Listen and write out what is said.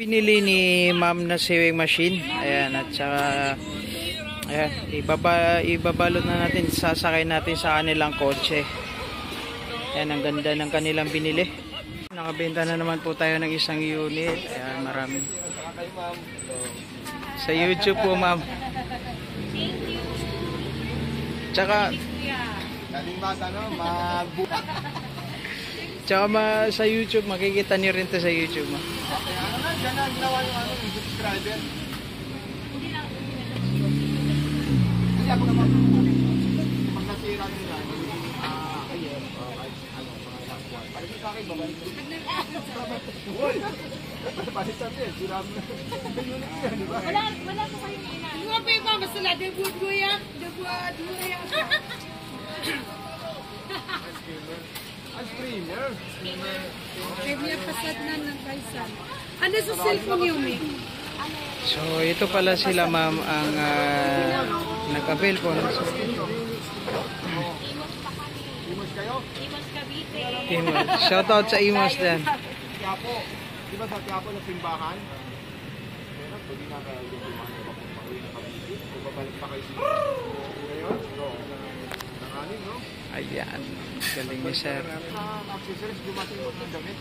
Pinili ni ma'am na sewing machine. Ayan, at saka ayan, ibabalot na natin, sasakay natin sa kanilang kotse. Ayan, ang ganda ng kanilang binili. Nakabenta na naman po tayo ng isang unit. Ayan, marami. Sa YouTube po, ma'am. Tsaka sa YouTube, makikita niyo rin to sa YouTube, ma'am. Diyan na ginawa yung subscriber. Hindi ako naman pag nasira nila, ayun, parang sa akin ba? Uy! Palitan din, sira mo na. Wala ko kayong ina. Nga pa yung mama sila, debut mo yan. Ang streamer. Kaya niya pasad na ng kaysa. Ano sa cellphone yung may? So, ito pala sila, ma'am, ang nag-avail po. Imos kayo? Imos Cavite. Imos. Shoutout sa Imos din. Quiapo. Di ba sa Quiapo na simbahan? Pero pwede na kayo yung simbahan na papunta na Cavite. Kung babalik pa kayo siya. Ngayon? Nanganin, no? Ayan. Galing ni sir. Accessories, dumating mo ng damit.